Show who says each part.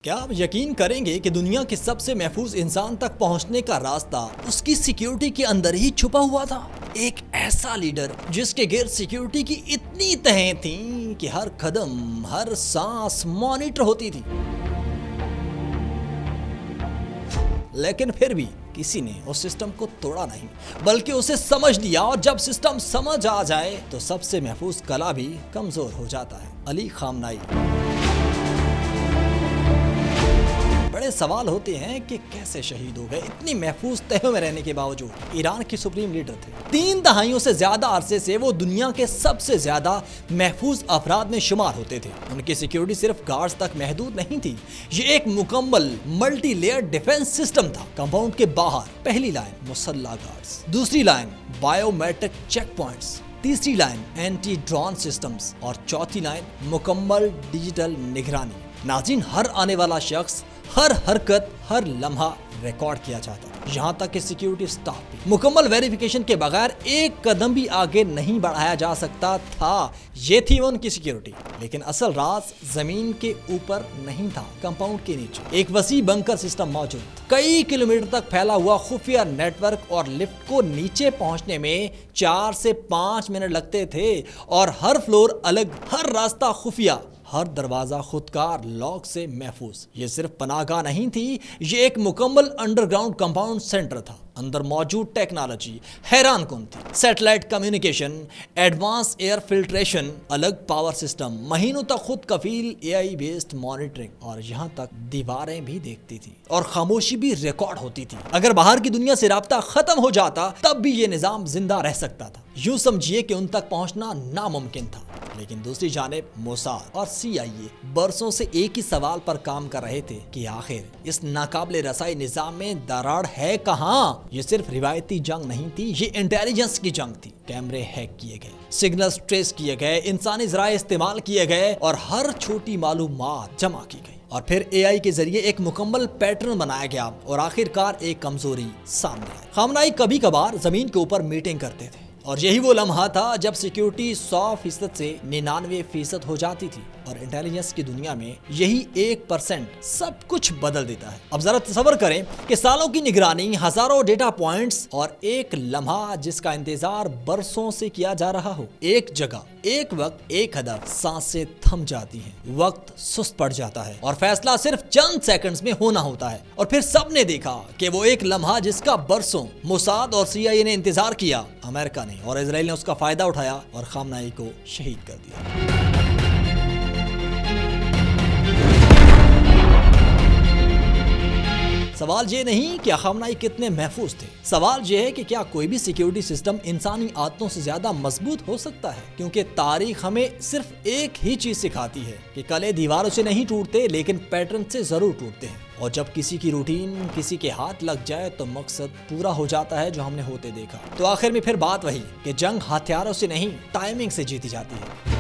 Speaker 1: کیا آپ یقین کریں گے کہ دنیا کے سب سے محفوظ انسان تک پہنچنے کا راستہ اس کی سیکیورٹی کے اندر ہی چھپا ہوا تھا؟ ایک ایسا لیڈر جس کے گرد سیکیورٹی کی اتنی تہیں تھیں کہ ہر قدم ہر سانس مانیٹر ہوتی تھی، لیکن پھر بھی کسی نے اس سسٹم کو توڑا نہیں بلکہ اسے سمجھ لیا، اور جب سسٹم سمجھ آ جائے تو سب سے محفوظ قلعہ بھی کمزور ہو جاتا ہے۔ علی خامنائی۔ بڑے سوال ہوتے ہیں کہ کیسے شہید ہو گئے اتنی محفوظ تہوں میں رہنے کے باوجود۔ ایران کے سپریم لیڈر تھے، 3 دہائیوں سے زیادہ عرصے سے وہ دنیا کے سب سے زیادہ محفوظ افراد میں شمار ہوتے تھے۔ ان کی سیکیورٹی صرف گارڈز تک محدود نہیں تھی، یہ ایک مکمل ملٹی لیئر ڈیفنس سسٹم تھا۔ کمپاؤنڈ کے باہر پہلی لائن مسلح گارڈز، دوسری line biometric check points, تیسری لائن اینٹی ڈرون سسٹمز اور چوتھی لائن مکمل ڈیجیٹل نگرانی۔ ناظرین، ہر آنے والا شخص، ہر حرکت، ہر لمحہ ریکارڈ کیا جاتا ہے، یہاں تک کہ سیکیورٹی سٹاف بھی مکمل ویریفیکیشن کے بغیر ایک قدم بھی آگے نہیں بڑھایا جا سکتا تھا۔ یہ تھی ان کی سیکیورٹی، لیکن اصل راز زمین کے اوپر نہیں تھا، کمپاؤنڈ کے نیچے ایک وسیع بنکر سسٹم موجود تھا۔ کئی کلومیٹر تک پھیلا ہوا خفیہ نیٹ ورک، اور لفٹ کو نیچے پہنچنے میں 4 سے 5 منٹ لگتے تھے، اور ہر فلور الگ، ہر راستہ خفیہ، ہر دروازہ خودکار لاک سے محفوظ۔ یہ صرف پناہ گاہ نہیں تھی، یہ ایک مکمل انڈر گراؤنڈ کمپاؤنڈ سینٹر تھا۔ اندر موجود ٹیکنالوجی حیران کن تھی، satellite communication, advance air filtration, الگ پاور سسٹم، مہینوں تک خود کفیل AI بیسڈ مانیٹرنگ، اور یہاں تک دیواریں بھی دیکھتی تھی اور خاموشی بھی ریکارڈ ہوتی تھی۔ اگر باہر کی دنیا سے رابطہ ختم ہو جاتا تب بھی یہ نظام زندہ رہ سکتا تھا۔ یوں سمجھیے کہ ان تک پہنچنا ناممکن تھا۔ لیکن دوسری جانب موساد اور CIA برسوں سے ایک ہی سوال پر کام کر رہے تھے کہ آخر اس ناقابل رسائی نظام میں دراڑ ہے کہاں؟ یہ صرف روایتی جنگ نہیں تھی، یہ انٹیلیجنس کی جنگ تھی۔ کیمرے ہیک کیے گئے، سگنلز ٹریس کیے گئے، انسانی ذرائع استعمال کیے گئے، اور ہر چھوٹی معلومات جمع کی گئی، اور پھر AI کے ذریعے ایک مکمل پیٹرن بنایا گیا، اور آخرکار ایک کمزوری سامنے آئی۔ خامنائی کبھی کبھار زمین کے اوپر میٹنگ کرتے تھے، اور یہی وہ لمحہ تھا جب سیکیورٹی 100% سے 99% ہو جاتی تھی، اور انٹیلیجنس کی دنیا میں یہی 1% سب کچھ بدل دیتا ہے۔ اب ذرا تصور کریں کہ سالوں کی نگرانی، ہزاروں ڈیٹا پوائنٹس، اور ایک لمحہ جس کا انتظار برسوں سے کیا جا رہا ہو۔ ایک جگہ، ایک وقت، ایک ہدف، سانسیں تھم جاتی ہیں، وقت سست پڑ جاتا ہے، اور فیصلہ صرف چند سیکنڈز میں ہونا ہوتا ہے۔ اور پھر سب نے دیکھا کہ وہ ایک لمحہ جس کا برسوں موساد اور CIA نے انتظار کیا، امریکہ نے اور اسرائیل نے اس کا فائدہ اٹھایا اور خامنائی کو شہید کر دیا۔ سوال یہ نہیں کہ خامنائی کتنے محفوظ تھے، سوال یہ ہے کہ کیا کوئی بھی سیکیورٹی سسٹم انسانی عادتوں سے زیادہ مضبوط ہو سکتا ہے؟ کیونکہ تاریخ ہمیں صرف ایک ہی چیز سکھاتی ہے کہ قلعے دیواروں سے نہیں ٹوٹتے، لیکن پیٹرن سے ضرور ٹوٹتے ہیں، اور جب کسی کی روٹین کسی کے ہاتھ لگ جائے تو مقصد پورا ہو جاتا ہے، جو ہم نے ہوتے دیکھا۔ تو آخر میں پھر بات وہی کہ جنگ ہتھیاروں سے نہیں، ٹائمنگ سے جیتی جاتی ہے۔